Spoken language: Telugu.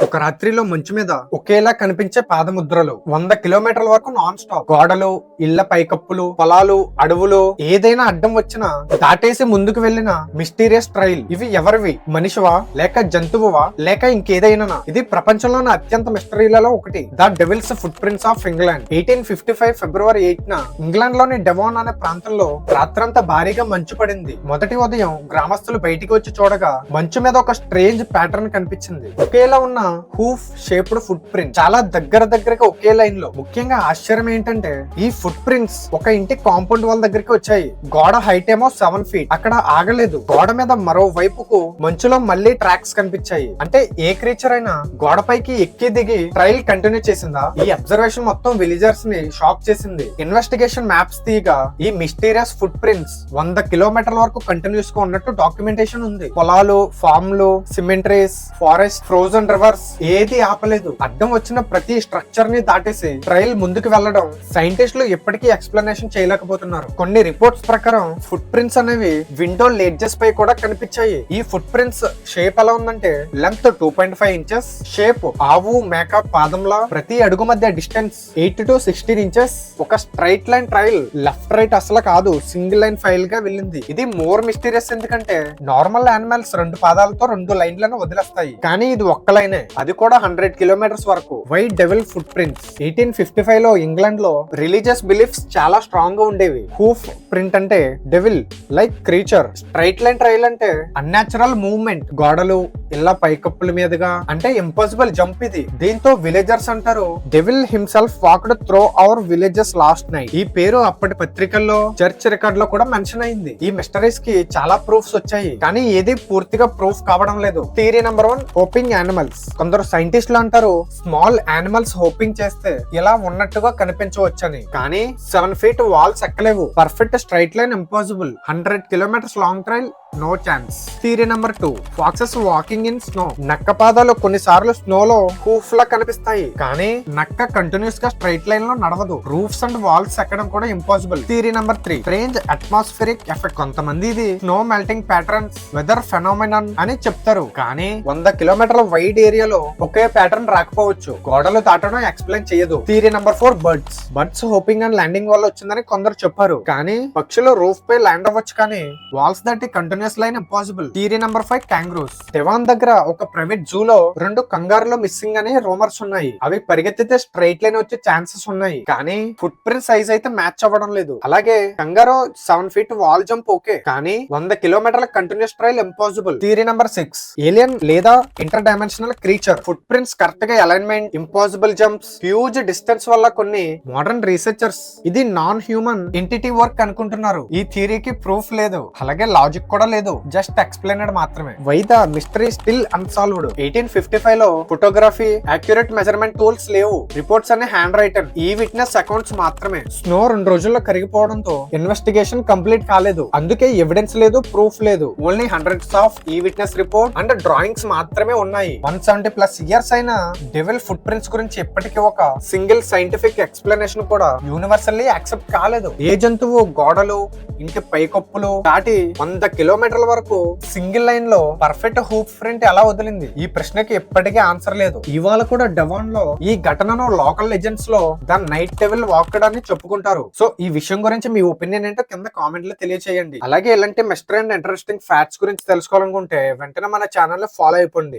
ఒక రాత్రిలో మంచు మీద ఒకేలా కనిపించే పాదముద్రలు 100 కిలోమీటర్ల వరకు నాన్ స్టాప్. గోడలు, ఇళ్ల పైకప్పులు, పొలాలు, అడవులు ఏదైనా అడ్డం వచ్చినా దాటేసి ముందుకు వెళ్లిన మిస్టీరియస్ ట్రైల్. ఇవి ఎవరివి? మనిషివా లేక జంతువువా లేక ఇంకేదైనా? ఇది ప్రపంచంలోని అత్యంత మిస్టరీలలో ఒకటి. The devil's footprints of England. 1855 ఫిబ్రవరి 8న ఇంగ్లాండ్ లోని డెవాన్ అనే ప్రాంతంలో రాత్రంతా భారీగా మంచు పడింది. మొదటి ఉదయం గ్రామస్తులు బయటికి వచ్చి చూడగా మంచు మీద ఒక స్ట్రేంజ్ ప్యాటర్న్ కనిపించింది. ఒకేలా ఉన్న హూఫ్ షేప్డ్ ఫుట్ ప్రింట్, చాలా దగ్గరగా ఒకే లైన్ లో. ముఖ్యంగా ఆశ్చర్యం ఏంటంటే ఈ ఫుట్ ప్రింట్స్ ఒక ఇంటి కాంపౌండ్ వాల్ దగ్గరికి వచ్చాయి. గోడ హైట్ ఏమో 7 feet. అక్కడ ఆగలేదు. గోడ మీద మరో వైపుకు మంచులో మళ్ళీ ట్రాక్స్ కనిపించాయి. అంటే ఏ క్రీచర్ అయినా గోడపైకి ఎక్కి దిగి ట్రైల్ కంటిన్యూ చేసిందా? ఈ అబ్జర్వేషన్ మొత్తం విలేజర్స్ ని షాక్ చేసింది. ఇన్వెస్టిగేషన్ మ్యాప్స్ తీయగా ఈ మిస్టీరియస్ ఫుట్ ప్రింట్స్ 100 కిలోమీటర్ల వరకు కంటిన్యూస్ గా ఉన్నట్టు డాక్యుమెంటేషన్ ఉంది. పొలాలు, ఫార్మ్లు, సిమెంట్రీస్, ఫారెస్ట్, ఫ్రోజన్ రివర్స్ ఏది ఆపలేదు. అడ్డం వచ్చిన ప్రతి స్ట్రక్చర్ ని దాటేసి ట్రైల్ ముందుకు వెళ్లడం సైంటిస్టులు ఎప్పటికీ ఎక్స్ప్లెనేషన్ చేయలేకపోతున్నారు. కొన్ని రిపోర్ట్స్ ప్రకారం ఫుట్ ప్రింట్స్ అనేవి విండో లెడ్జెస్ పై కూడా కనిపించాయి. ఈ ఫుట్ ప్రింట్స్ షేప్ ఎలా ఉందంటే లెంత్ 2.5 inches, షేప్ ఆవు మేక పాదంలా, ప్రతి అడుగు మధ్య డిస్టెన్స్ 8 to 16 inches. ఒక straight line trail, left right అసలు కాదు, సింగిల్ లైన్ ఫైల్ గా వెళ్ళింది. ఇది మోర్ మిస్టీరియస్ ఎందుకంటే నార్మల్ యానిమల్స్ 2 పాదాలతో 2 లైన్లను వదిలేస్తాయి, కానీ ఇది ఒక్క లైనే, అది కూడా 100 kilometers వరకు. White devil foot prints. 1855 లో ఇంగ్లాండ్ లో రిలీజియస్ బిలీఫ్స్ చాలా స్ట్రాంగ్ గా ఉండేవి. హూఫ్ ప్రింట్ అంటే devil like creature, straight line trail అంటే అన్యాచురల్ మూవ్మెంట్, గోడలు, ఇళ్ల పైకప్పుల మీదుగా అంటే ఇంపాసిబుల్ జంప్. ఇది దీంతో విలేజర్స్ అంటారు devil himself walked through our villages last night. ఈ పేరు అప్పటి పత్రికల్లో, చర్చ్ రికార్డ్ లో కూడా మెన్షన్ అయింది. ఈ మిస్టరీస్ కి చాలా ప్రూఫ్స్ వచ్చాయి, కానీ ఏది పూర్తిగా ప్రూఫ్ కావడం లేదు. Theory number 1, hoping animals. కొందరు సైంటిస్టులు అంటారు స్మాల్ యానిమల్స్ హోపింగ్ చేస్తే ఇలా ఉన్నట్టుగా కనిపించవచ్చని, కానీ 7 feet వాల్స్ ఎక్కలేవు. Perfect straight line impossible. 100 kilometers long trail, no chance. Theory number 2, foxes walking in snow. నక్క పాదాలు కొన్నిసార్లు స్నో లో హూఫ్ లా కనిపిస్తాయి, కానీ నక్క కంటిన్యూస్ గా స్ట్రైట్ లైన్ లో నడవదు. రూఫ్స్ అండ్ వాల్స్ ఎక్కడం కూడా impossible. Theory number 3, strange atmospheric effect. కొంతమంది ఇది snow melting patterns, weather phenomenon అని చెప్తారు, కానీ 100 kilometer వైడ్ ఏరియాలో ఒకే ప్యాటర్న్ రాకపోవచ్చు. గోడలు దాటడం ఎక్స్ప్లెయిన్ చేయదు. Theory number 4, birds hoping and landing వల్ల వచ్చిందని కొందరు చెప్పారు, కానీ పక్షులు రూఫ్ పై ల్యాండ్ అవ్వచ్చు, కానీ వాల్స్ దాటి continuous line impossible. Theory number 5, kangaroos. Devon దగ్గర ఒక ప్రైవేట్ జూలో 2 కంగారులు మిస్సింగ్ అనే రూమర్స్ ఉన్నాయి. అవి పరిగెత్తితే స్ట్రైట్ లైన్ వచ్చే ఛాన్సెస్ ఉన్నాయి, కానీ ఫుట్ ప్రింట్ సైజ్ అయితే మ్యాచ్ అవ్వడం లేదు. అలాగే kangaroo 7 feet wall jump okay, కానీ 100 kilometer continuous trail impossible. Theory number 6, alien లేదా inter dimensional creature. Footprints correct గా alignment, impossible jumps, huge distance వల్ల కొన్ని మోడర్న్ రీసెర్చర్స్ ఇది నాన్ హ్యూమన్ ఎంటిటీ వర్క్ అనుకుంటున్నారు. ఈ థియరీకి ప్రూఫ్ లేదు, అలాగే లాజిక్ కూడా లేదు, జస్ట్ ఎక్స్ప్లెయినడ్ మాత్రమే. Why the mystery still unsolved. 1855 లో ఫోటోగ్రఫీ, అక్యురేట్ మెజర్మెంట్ టూల్స్ లేవు. రిపోర్ట్స్ అనే హ్యాండ్ రైటన్, ఈ విట్నెస్ అకౌంట్స్ మాత్రమే. స్నో 2 రోజుల్లో కరిగిపోవడంతో ఇన్వెస్టిగేషన్ కంప్లీట్ కాలేదు, అందుకే ఎవిడెన్స్ లేదు, ప్రూఫ్ లేదు. ఓన్లీ హండ్రెడ్స్ ఆఫ్ ఈ విట్నెస్ రిపోర్ట్ అండ్ డ్రాయింగ్స్ మాత్రమే ఉన్నాయి. 170+ years అయిన డెవిల్ ఫుట్ ప్రింట్స్ గురించి ఇప్పటికీ ఒక సింగిల్ సైంటిఫిక్ ఎక్స్ప్లెనేషన్ కూడా యూనివర్సల్లీ యాక్సెప్ట్ కాలేదు. ఏ జంతువు గోడలు, ఇంటి పైకప్పులు దాటి 100 kilometer వరకు సింగిల్ లైన్ లో పర్ఫెక్ట్ హూప్ ప్రింట్ ఎలా వదిలింది? ఈ ప్రశ్నకి ఎప్పటికీ ఆన్సర్ లేదు. ఇవాళ కూడా డెవాన్ లో ఈ ఘటనను లోకల్ లెజెండ్స్ లో ద నైట్ డెవిల్ వాక్డ్ అని చెప్పుకుంటారు. సో ఈ విషయం గురించి మీ ఒపీనియన్ ఏంటో కింద కామెంట్ లో తెలియజేయండి. అలాగే ఇలాంటి మిస్టరీ అండ్ ఇంట్రెస్టింగ్ ఫ్యాక్ట్స్ గురించి తెలుసుకోవాలనుకుంటే వెంటనే మన ఛానల్ లో ఫాలో అయిపోండి.